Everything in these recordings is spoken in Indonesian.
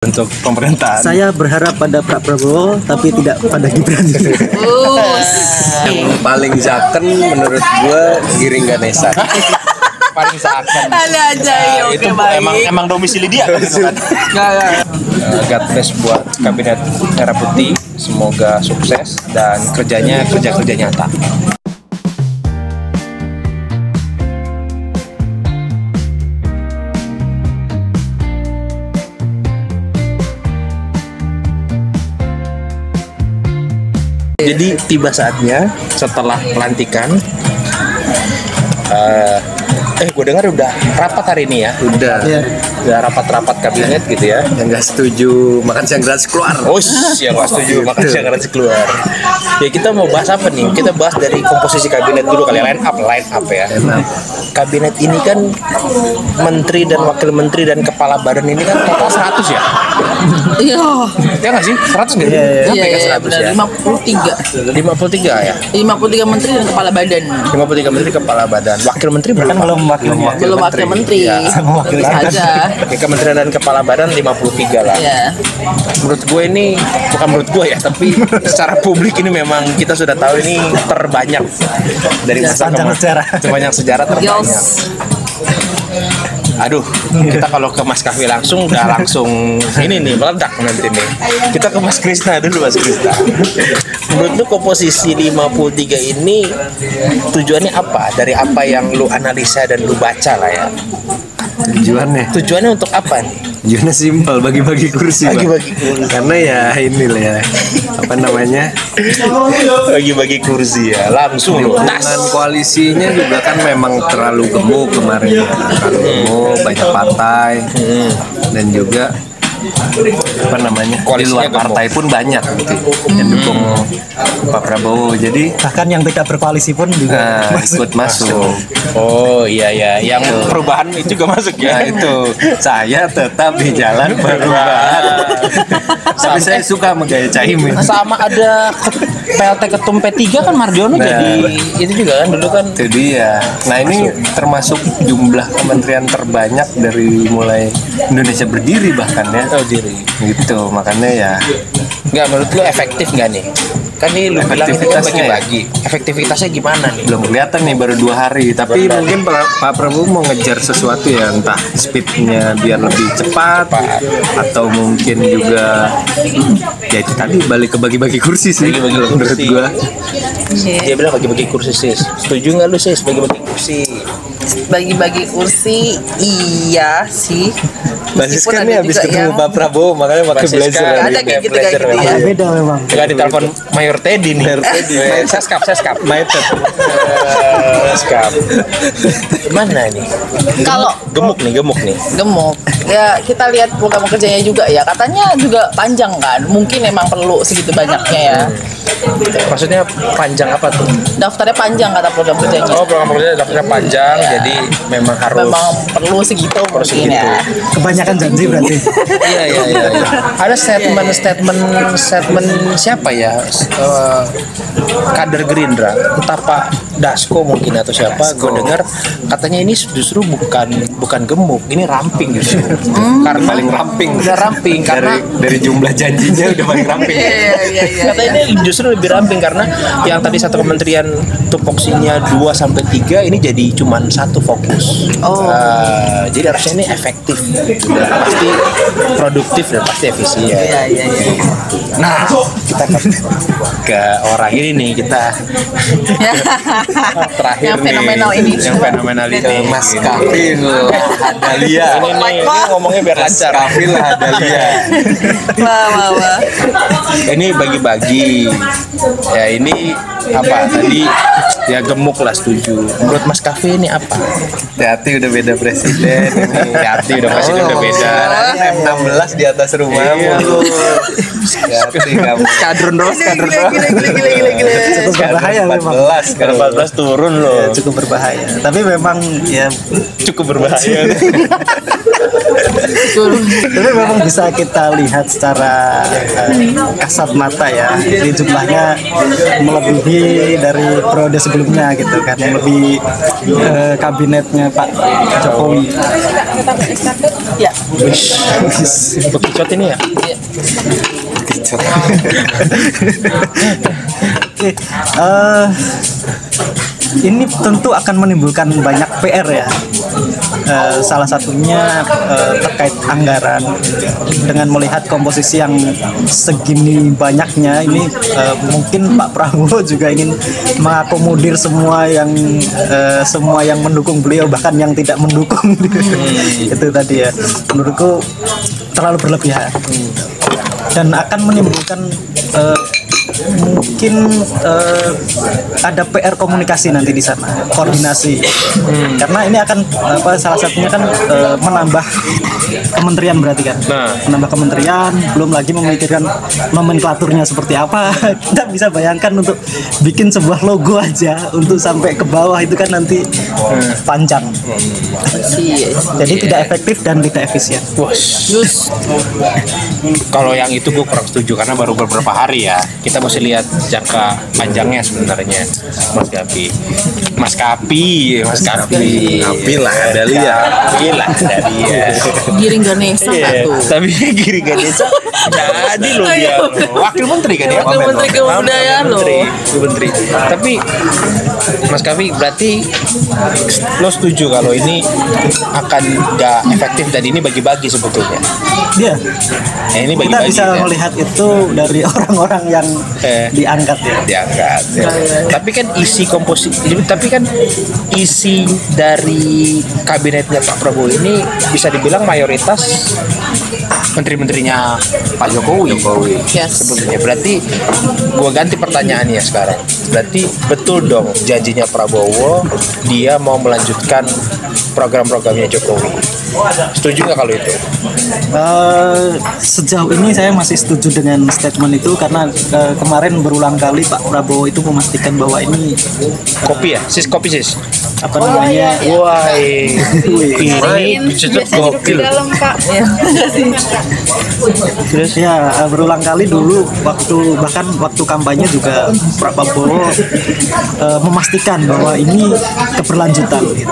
untuk pemerintahan. Saya berharap pada Pak Prabowo, tapi tidak pada Gibran. Yang paling zaken menurut gue Giring Ganesa. Paling zaken. Ada aja ya, itu oke, baik. emang domisili dia kan? God bless buat kabinet merah putih. Semoga sukses dan kerja nyata. Jadi tiba saatnya setelah pelantikan. Gue dengar udah rapat hari ini ya. Udah rapat-rapat kabinet gitu ya. Yang nggak setuju makan siang gratis keluar. Oh iya, nggak setuju makan siang gratis keluar. Ya kita mau bahas apa nih? Kita bahas dari komposisi kabinet dulu kali. Line up ya. Kabinet ini kan menteri dan wakil menteri dan kepala badan ini kan total 100 ya. Iya. Ya nggak sih? 100 nggak? Iya, benar. 53. 53 ya. 53 menteri dan kepala badan. 53 menteri kepala badan. Wakil menteri berapa? Belum Belum wakil menteri. Ya. Tulis aja. Oke, kementerian dan kepala badan 53 lah. Iya. Menurut gue ini, bukan menurut gue ya, tapi secara publik ini memang kita sudah tahu ini terbanyak dari masa sepanjang sejarah terbanyak. Aduh, kita kalau ke Mas Kahvi langsung ini nih meledak nanti nih. Kita ke Mas Krisna dulu, Mas Krisna. Menurut lu komposisi 53 ini tujuannya apa? Dari apa yang lu analisa dan lu baca lah ya. Tujuannya untuk apa nih? Tujuannya simpel, bagi-bagi kursi. Karena ya ini lah ya, apa namanya? Bagi-bagi kursi ya, langsung loh. Dengan koalisinya juga kan memang terlalu gemuk kemarin, terlalu gemuk, banyak partai, dan juga apa namanya, di luar partai pun banyak gitu yang dukung Pak Prabowo. Jadi Bahkan yang tidak berkoalisi pun juga ikut masuk. Oh iya, yang perubahan itu juga masuk ya. Nah itu, saya tetap di jalan perubahan. Tapi saya suka sama gaya Caimin. Sama ada PLT Ketum P3 kan Mardiono jadi itu juga kan dulu kan. Itu dia. Nah ini termasuk jumlah kementerian terbanyak dari mulai Indonesia berdiri bahkan ya. Oh diri. Gitu, makanya ya. Nggak, menurut lu efektif nggak nih? Kan nih lu bilang ini kan bagi-bagi. Efektivitasnya gimana nih? Belum kelihatan nih, baru 2 hari. Tapi mungkin Pak Prabowo mau ngejar sesuatu ya, entah speednya biar lebih cepat. Atau mungkin juga ya itu tadi balik ke bagi-bagi kursi sih. Bagi-bagi menurut kursi. gua. Dia bilang bagi-bagi kursi sis. Setuju nggak lu sis bagi-bagi kursi? Bagi-bagi kursi iya sih. Basis Meskipun kan ada nih habis juga ketemu yang Pak Prabowo makanya pakai Basis blazer. kan. ada kayak gitu ya. beda memang. Nggak ditelepon Mayor Teddy nih. Seskap. Seskap. Mana nih? Kalau Gemuk nih. gemuk ya, kita lihat program kerjanya juga ya, katanya juga panjang kan, mungkin memang perlu segitu banyaknya ya. Maksudnya panjang apa tuh? Daftarnya panjang kata program kerjanya. Oh, program kerja daftarnya panjang, jadi memang harus. Memang perlu segitu mungkin ya. Kebanyakan janji berarti. Iya. Ada statement siapa ya? Kader Gerindra, entah Pak Dasko mungkin atau siapa. Gue dengar katanya ini justru bukan gemuk, ini ramping justru. Karena Paling ramping. Udah ramping karena dari jumlah janjinya udah paling ramping. Iya. katanya ini justru lebih ramping karena yang tadi satu kementerian tupoksinya 2-3 ini jadi cuma 1 fokus. Jadi harusnya ini efektif, pasti produktif dan pasti efisien. Iya. Nah, kita ke orang ini nih, kita terakhir Yang fenomenal ini. yang fenomenal ini, Mas Kafil Hadalia. Ini ngomongnya biar lancar. Kafil Hadalia. Wah. Ini bagi-bagi. Ya ini apa tadi ya gemuk lah, setuju. Menurut Mas Kafe ini apa? Hati-hati udah beda presiden ini. Hati udah presiden udah beda. M16 di atas rumahmu. Hati kamu. Kadrun terus. Gila. Cukup berbahaya memang. 14 Sekarang 14 turun loh. Cukup berbahaya. Tapi memang ya Cukup berbahaya. Tapi memang bisa kita lihat secara kasat mata ya, di jumlahnya melebihi dari periode sebelumnya gitu kan, melebihi kabinetnya Pak Jokowi. Ya. Bekicot ini ya. Oke, ini tentu akan menimbulkan banyak PR ya. Salah satunya terkait anggaran. Dengan melihat komposisi yang segini banyaknya, ini mungkin Pak Prabowo juga ingin mengakomodir semua yang mendukung beliau, bahkan yang tidak mendukung. Itu tadi ya, menurutku terlalu berlebihan dan akan menimbulkan mungkin ada PR komunikasi nanti di sana, koordinasi. Karena ini akan salah satunya kan menambah kementerian berarti kan. Menambah kementerian, belum lagi memikirkan nomenklaturnya seperti apa. Kita bisa bayangkan untuk bikin sebuah logo aja untuk sampai ke bawah itu kan nanti panjang. Jadi tidak efektif dan tidak efisien. Kalau yang itu gue kurang setuju karena baru beberapa hari ya. Kita mesti lihat jangka panjangnya sebenarnya, Mas Kapi lah ada lihat. Giring Ganesha tuh. Tapi Giring Ganesha jadi loh dia. Wakil Menteri kan ya? Wakil Menteri Kebudayaan loh. Menteri. Tapi Mas Kapi berarti lo setuju kalau ini akan gak efektif dan ini bagi-bagi sebetulnya? Iya. Ini kita bisa melihat itu dari orang-orang yang diangkat ya. Tapi kan isi dari kabinetnya Pak Prabowo ini bisa dibilang mayoritas menteri-menterinya Pak Jokowi. Sebetulnya berarti gua ganti pertanyaannya sekarang. Berarti betul dong janjinya Prabowo dia mau melanjutkan program-programnya Jokowi. Setuju nggak kalau itu? Sejauh ini saya masih setuju dengan statement itu karena kemarin berulang kali Pak Prabowo itu memastikan bahwa ini kopi apa namanya? Ini gokil. Terus ya berulang kali dulu waktu kampanye juga Pak Prabowo memastikan bahwa ini keberlanjutan. Gitu.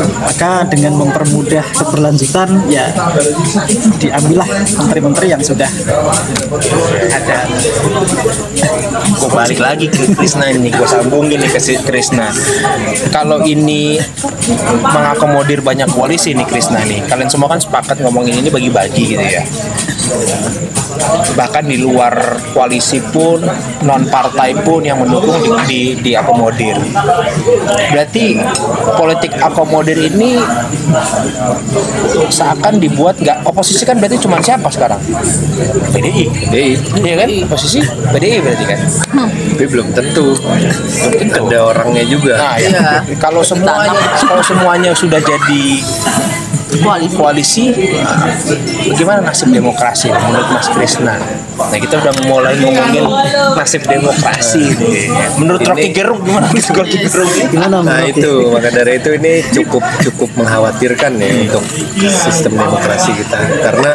Maka dengan mempermudah keberlanjutan ya diambillah menteri-menteri yang sudah ada. Gue balik lagi ke Krisna ini, gue sambungin nih ke Krisna. Kalau ini mengakomodir banyak koalisi nih Krisna nih, kalian semua kan sepakat ngomongin ini bagi-bagi gitu ya. Bahkan di luar koalisi pun, non partai pun yang mendukung diakomodir. Berarti politik akomodir ini seakan dibuat nggak oposisi kan berarti cuma siapa sekarang? PDI, iya kan? Oposisi PDI berarti kan? Tapi belum tentu. Ada orangnya juga. Nah, ya. Kalau semuanya sudah jadi koalisi, bagaimana nasib demokrasi menurut Mas Krisna? Nah, kita udah mulai ngomongin nasib demokrasi nih. Menurut Rocky Gerung gimana? Nah itu, maka dari itu ini cukup mengkhawatirkan ya untuk sistem demokrasi kita, karena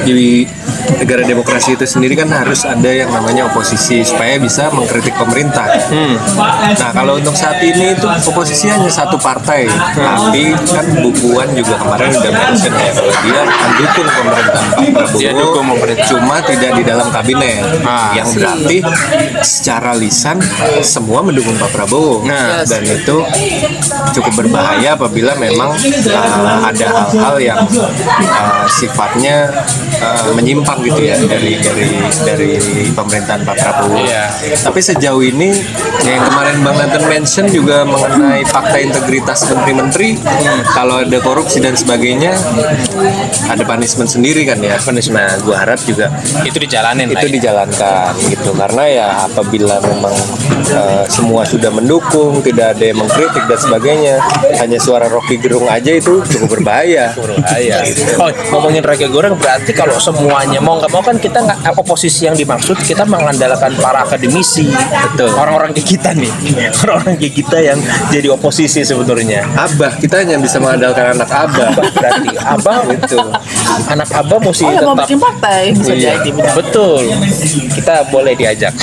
di negara demokrasi itu sendiri kan harus ada yang namanya oposisi supaya bisa mengkritik pemerintah. Nah kalau untuk saat ini itu oposisi hanya satu partai, tapi kan Bu Puan juga kemarin udah mention ya kalau dia mendukung pemerintahan Pak Prabowo, cuma tidak di dalam kabinet, yang berarti secara lisan semua mendukung Pak Prabowo. Dan itu cukup berbahaya apabila memang ada hal-hal yang sifatnya menyimpang gitu ya dari pemerintahan Pak Prabowo. Tapi sejauh ini yang kemarin Bang Nathan mention juga mengenai fakta integritas menteri-menteri, kalau ada korupsi dan sebagainya ada punishment sendiri kan ya. Nah, gue harap juga itu dijalankan gitu, karena ya apabila memang semua sudah mendukung, tidak ada yang mengkritik dan sebagainya, hanya suara Rocky Gerung aja itu cukup berbahaya. Gitu. Oh, ngomongin Raga Goreng berarti kalau semuanya mau nggak mau kan kita nggak posisi yang dimaksud kita mengandalkan para akademisi, betul. Orang-orang kayak kita nih, orang-orang kayak kita yang jadi oposisi sebetulnya. Abah, kita hanya bisa mengandalkan anak abah. Berarti abah itu, anak abah mesti ya, tetap. mau bikin partai bisa Iya, jadi. betul. Kita boleh diajak.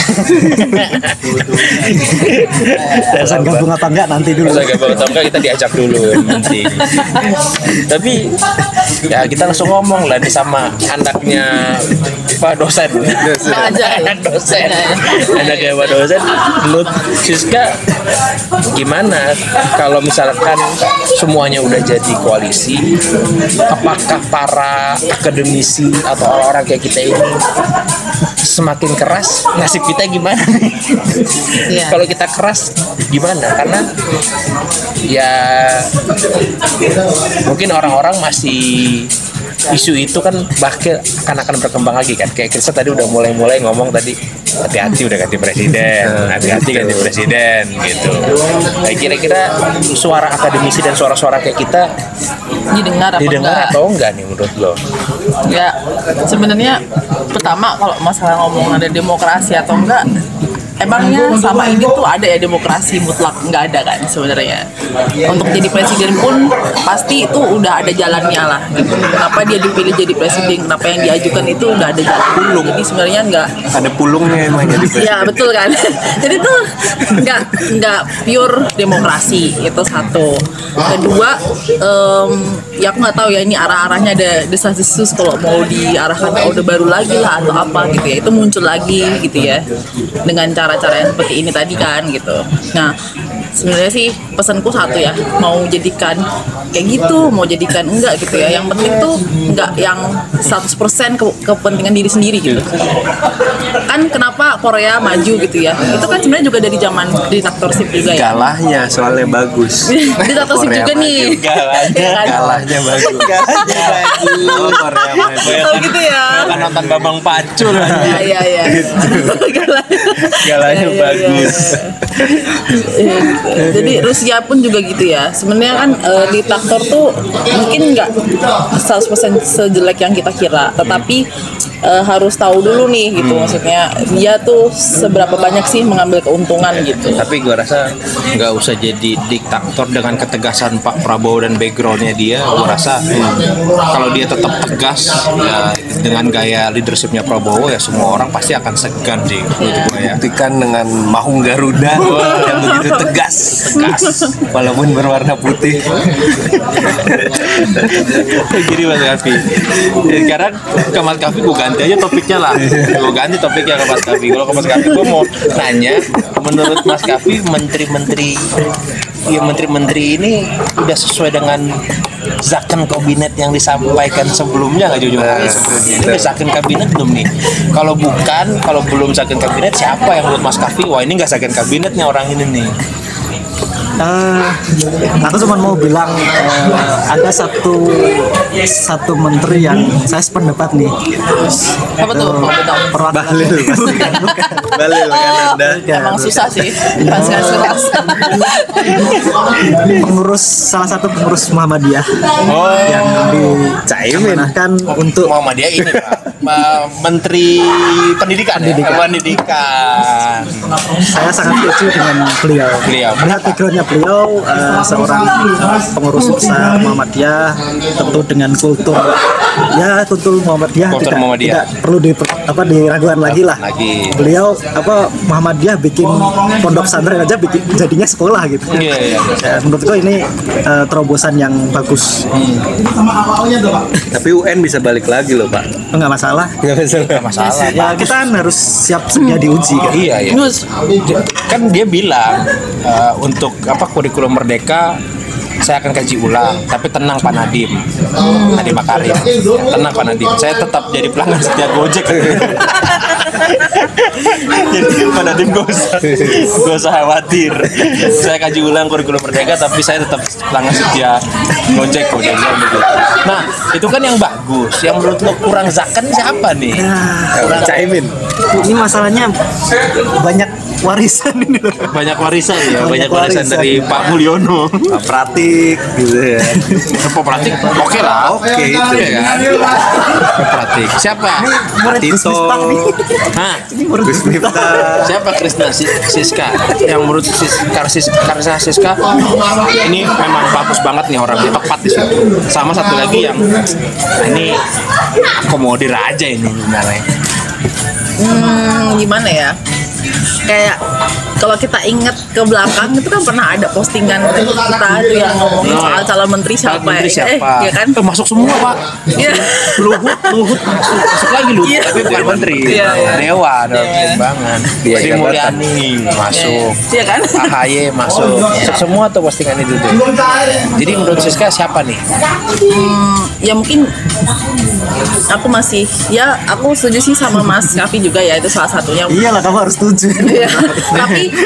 Pesan gabung apa enggak nanti dulu. Pesan gabung atau enggak kita diajak dulu nanti. Tapi ya kita langsung ngomong lah nih sama anaknya Pak dosen. Anak dosen. Anaknya Pak dosen. Menurut Siska gimana kalau misalkan semuanya udah jadi koalisi, apakah para akademisi atau orang-orang kayak kita ini semakin keras, nasib kita gimana? Iya. Kalau kita keras gimana? Karena ya mungkin orang-orang masih isu itu kan bahkan akan berkembang lagi kan. Kayak Krista tadi udah mulai ngomong tadi hati-hati udah ganti presiden, hati-hati ganti presiden gitu. Nah, kira-kira suara akademisi dan suara-suara kayak kita Didengar atau enggak nih menurut lo? Ya sebenarnya pertama kalau masalah ngomong ada demokrasi atau enggak, emangnya sama ini tuh ada ya demokrasi mutlak? Nggak ada kan sebenarnya. Untuk jadi presiden pun pasti itu udah ada jalannya lah gitu. Kenapa dia dipilih jadi presiden, kenapa yang diajukan itu udah ada jalan pulung. Jadi sebenarnya nggak ada pulungnya emang jadi presiden. ya betul kan. Jadi tuh nggak pure demokrasi, itu satu. Kedua, ya aku nggak tahu ya ini arah-arahnya ada desas-desus kalau mau diarahkan ke orde baru lagi lah atau apa gitu ya. Itu muncul lagi gitu ya dengan cara-cara yang seperti ini tadi kan gitu. Nah sebenarnya sih pesanku satu ya, mau jadikan kayak gitu, mau jadikan enggak gitu ya. Yang penting tuh enggak yang 100% kepentingan diri sendiri gitu. Kan kenapa Korea maju gitu ya? Itu kan sebenarnya juga dari zaman diktatorship juga ya. Galahnya soalnya bagus. Diktatorship juga nih. Galahnya bagus. Galahnya bagus. Oh, Korea maju. Oh gitu ya. Kan nonton Babang Pacul Iya. galanya bagus. Jadi Rusia pun juga gitu ya. Sebenarnya kan diktator tuh mungkin nggak 100% sejelek yang kita kira, tetapi harus tahu dulu nih gitu. Maksudnya dia tuh seberapa banyak sih mengambil keuntungan gitu. Tapi gue rasa nggak usah jadi diktator dengan ketegasan Pak Prabowo dan backgroundnya dia. Gue rasa kalau dia tetap tegas ya, dengan gaya leadershipnya Prabowo ya semua orang pasti akan segan sih. Buktikan dengan Mahung Garuda yang begitu tegas, walaupun berwarna putih. Jadi Mas Kavi, sekarang ke Mas Kavi gue ganti aja topiknya lah. Gue ganti topiknya ke Mas Kavi. Kalau ke Mas Kavi gue mau nanya, menurut Mas Kavi menteri-menteri ini udah sesuai dengan zakon kabinet yang disampaikan sebelumnya nggak jujur sebelumnya? Ini udah zakon kabinet belum nih? Kalau bukan, kalau belum zakon kabinet siapa yang menurut Mas Kavi? Wah ini nggak zakon kabinetnya orang ini nih. Aku cuma mau bilang ada satu menteri yang saya sependapat nih. Apa tuh? Bahlil. Balil kan Anda. Emang susah sih. Keras. Salah satu pengurus Muhammadiyah yang diamanahkan untuk Muhammadiyah ini Pak, Menteri Pendidikan. Saya sangat setuju dengan beliau. Melihat backgroundnya beliau seorang pengurus besar Muhammadiyah, tentu dengan kultur Muhammadiyah tidak perlu diragukan lagi lah. Beliau Muhammadiyah bikin pondok pesantren aja jadinya sekolah gitu. Ya, menurutku ini terobosan yang bagus. Tapi UN bisa balik lagi loh Pak. Enggak masalah. Ya kita kan harus siap sedia diuji kan. Iya. Kan dia bilang untuk kurikulum Merdeka saya akan kaji ulang, tapi tenang Pak Nadiem Makarim, tenang Pak Nadiem, saya tetap jadi pelanggan setia Gojek. Jadi Pak Nadiem gak usah khawatir, saya kaji ulang kurikulum Merdeka, tapi saya tetap pelanggan setia Gojek. Nah itu kan yang bagus. Yang menurut lo kurang zakon siapa nih? Caimin. Ini masalahnya banyak warisan ini loh. Banyak warisan ya, banyak warisan dari Pak Mulyono. Pak Pratik gitu ya. Pak Pratik, oke lah. Oke itu ya kan. Pak Pratik. Siapa? Tito. Hah? Gus Miftah. Siapa Krisna Siska? Yang menurut Krisna Siska ini memang bagus banget nih orangnya, tepat di situ. Sama satu lagi yang ini akomodir aja ini sebenarnya. Gimana ya? Kayak kalau kita ingat ke belakang itu kan pernah ada postingan kita tuh yang ngomongin soal calon menteri siapa, ya kan? Masuk semua Pak. Iya. Luhut masuk lagi Luhut, Iya. tapi bukan menteri. Iya. Dewa ada timbangan. Sri Mulyani masuk. Iya kan? AHY masuk semua tuh postingan itu tuh. Jadi menurut Siska siapa nih? Ya mungkin aku masih aku setuju sih sama Mas Kavi juga ya, itu salah satunya. Iyalah, kamu harus setuju. Iya.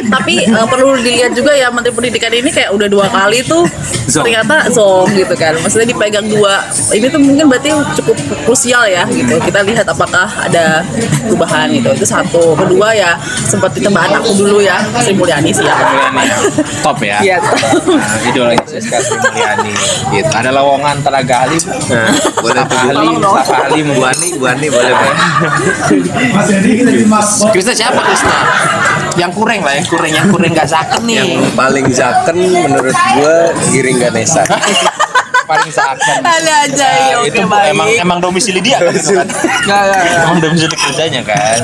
tapi perlu dilihat juga ya, Menteri Pendidikan ini kayak udah 2 kali tuh ternyata zong gitu kan. Maksudnya dipegang 2. Ini tuh mungkin berarti cukup krusial ya gitu. Kita lihat apakah ada perubahan gitu. Itu satu. Kedua ya sempat ditebak aku dulu ya, Sri Mulyani sih ya. Mulyani yang top ya. Iya. Idola Siska Sri Mulyani. Gitu. Ada lowongan tenaga ahli. Nah, boleh tuh Staf ahli Bu Ani boleh Pak. Krisna siapa Krisna? Yang kurang lah, yang kurang nggak zaken nih. Yang paling zaken menurut gua Giring Ganesha. Paling zaken. Ada aja ya, oke, Itu baik. emang domisili dia kan? Emang domisili kerjanya kan.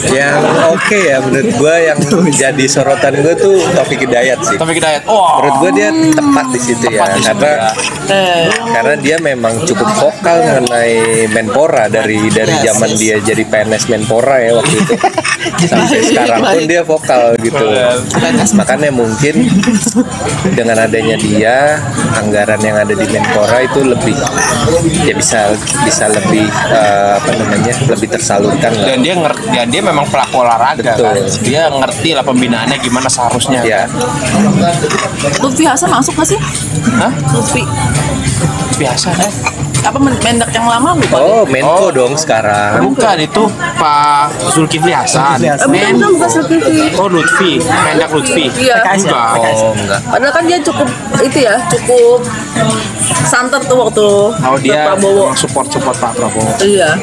Yang oke ya menurut gua, yang jadi sorotan gua tuh Taufik Hidayat sih. Taufik Hidayat. Oh. Menurut gua dia tepat di situ ya, Tepat di situ karena dia memang cukup vokal mengenai Menpora dari zaman dia jadi PNS Menpora ya waktu itu sampai sekarang pun dia vokal gitu. Makanya mungkin dengan adanya dia, anggaran yang ada di Menpora itu lebih ya bisa lebih lebih tersalurkan lah. Dan dia memang pelaku olahraga. Betul. Kan? Dia ngerti lah pembinaannya gimana seharusnya. Ya. Lutfi Hasan masuk nggak sih? Hah? Lutfi Biasa apa Mendak yang lama bukan? Oh, Menko dong sekarang. Bukan, itu Pak Zulkifli Hasan. Bukan Zulkifli. Oh, Lutfi, Mendak Lutfi. Iya. Enggak. Oh, enggak. Padahal kan dia cukup santer tuh waktu Dia Prabowo. support Pak Prabowo. Iya.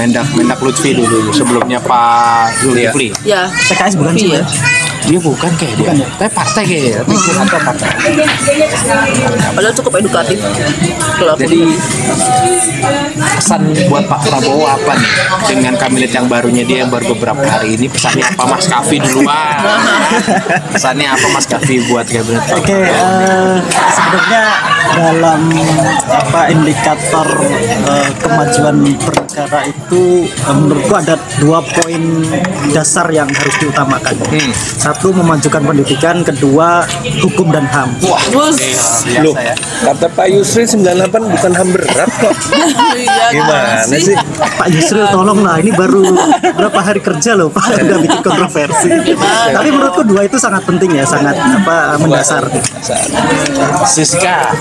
Mendak Lutfi dulu sebelumnya Pak Zulkifli. Ya. PKS bukan sih Iya. Dia bukan kayak dia. Tapi partai kayaknya. Tapi bukan atau partai. Padahal cukup edukatif. Kalau aku Jadi pesan buat Pak Prabowo apa nih dengan kabinet yang barunya dia yang baru beberapa hari ini, pesannya apa Mas Kavi duluan? Pesannya apa Mas Kavi buat kabinet Pak Oke, sebenarnya dalam indikator kemajuan bernegara itu menurutku ada 2 poin dasar yang harus diutamakan. Satu, memajukan pendidikan, kedua hukum dan HAM. Wah, Loh, kata Pak Yusril 98 bukan HAM berat kok. Iya, Gimana sih? Pak Yusril tolonglah, ini baru berapa hari kerja loh Pak, udah bikin kontroversi. Tapi menurutku 2 itu sangat penting ya, sangat mendasar. Siska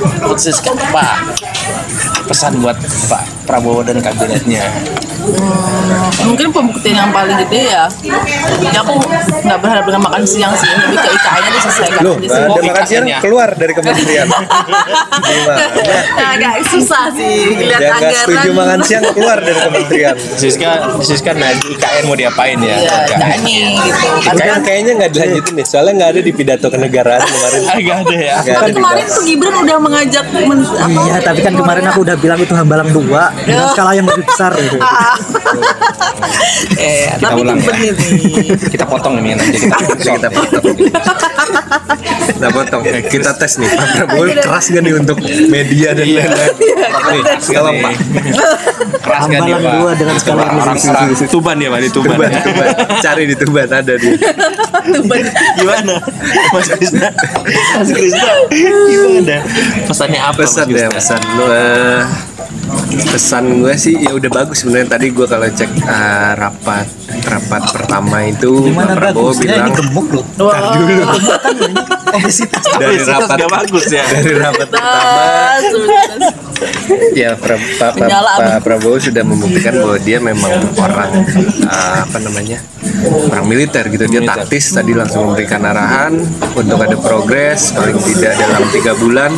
Pak, pesan buat Pak Prabowo dan kabinetnya. mungkin pembuktian yang paling gede ya aku nggak berharap dengan makan siang sih, lebih ke IKN-nya diselesaikan Loh, aja sih. ada makan siang keluar dari kementerian. Gimana? Nah, agak susah sih lihat Yang nggak anggaran. setuju makan siang keluar dari kementerian. Siska naju IKN mau diapain ya? Iya, ini gitu. IKN kayaknya nggak dilanjutin nih, soalnya nggak ada di pidato kenegaraan kemarin. Agak ada ya. Nggak ada Kan di kemarin tuh Gibran udah mengajak Iya, tapi kan kemarin aku udah bilang itu hambalang 2 dengan skala yang lebih besar gitu. tapi ulang ya. bener nih. Kita potong ini nanti kita potong. Kita potong. Kita tes nih, Pak Prabowo keras nggak nih untuk media dan lain-lain. Nih, tolong Pak. keras kan dia Hambalang 2 dengan skala yang lebih besar. orang Tuban dia Pak, di Tuban. Tuban. Cari di Tuban ada dia. Gimana Mas Krisna? Gimana? Pesannya apa? Pesan Mas ya, Krisna? pesan lu. Pesan gue sih ya udah bagus sebenarnya. Tadi gue kalau cek rapat pertama itu Gimana Pak Prabowo bagusnya ini bilang gemuk loh. Wah, Obesitas. Dari rapat Gak bagus ya. dari rapat pertama ya Pak Prabowo sudah membuktikan bahwa dia memang orang orang militer gitu. Dia taktis, tadi langsung memberikan arahan untuk ada progres paling tidak dalam 3 bulan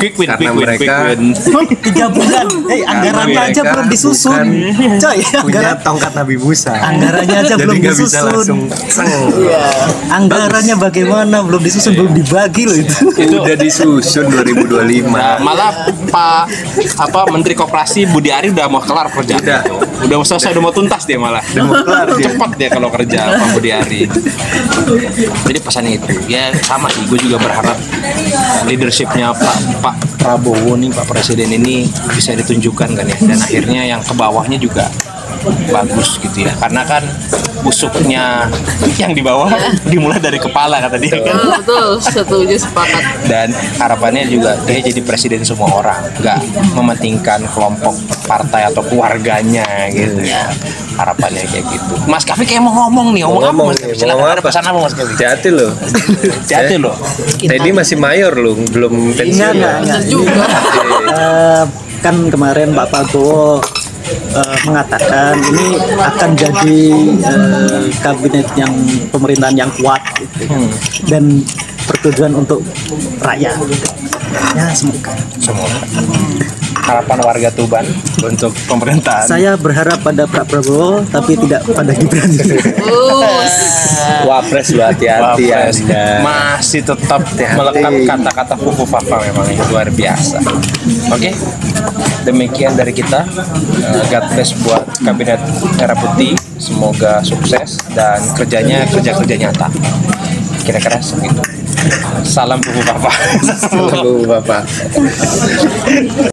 karena mereka 3 bulan. Anggarannya aja mereka belum disusun. Coy, punya tongkat Nabi Musa. anggarannya aja belum Jadi nggak bisa langsung disusun. Anggarannya bagaimana belum disusun, belum dibagi loh itu. itu udah disusun 2025. Nah, malah Menteri Koperasi Budi Ari udah mau kelar kerjaan. Udah selesai, udah mau tuntas dia malah. Udah mau kelar dia. Cepat dia kalau kerja Pak Budi Ari. Jadi pesannya itu ya sama sih, gue juga berharap leadershipnya Pak Prabowo nih, Pak Presiden ini bisa ditunjukkan kan ya, dan akhirnya yang ke bawahnya juga bagus gitu ya, karena kan busuknya yang di bawah dimulai dari kepala kata dia kan. Betul, setuju, sepakat. Dan harapannya juga dia jadi presiden semua orang, nggak mementingkan kelompok partai atau keluarganya gitu ya. Harapannya kayak gitu. Mas Kavi kayak mau ngomong nih, ngomong apa Mas Kavi? Silakan, ada pesan apa Mas Kavi? Hati loh. Hati loh. Teddy masih mayor loh, belum pensiun. Enggak. Bener juga. Kan kemarin Pak Prabowo mengatakan ini akan jadi kabinet yang pemerintahan yang kuat gitu, dan bertujuan untuk rakyat gitu. Ya semoga. Harapan warga Tuban untuk pemerintahan. Saya berharap pada Pak Prabowo tapi tidak pada Gibran. Wapres lu hati-hati Wapres. Anda. Masih tetap melekat kata-kata Fufu Fafa memang yang luar biasa. Oke, demikian dari kita. God bless buat kabinet Merah Putih. Semoga sukses dan kerja nyata. Kira-kira segitu. Salam Fufu Fafa. Bapak.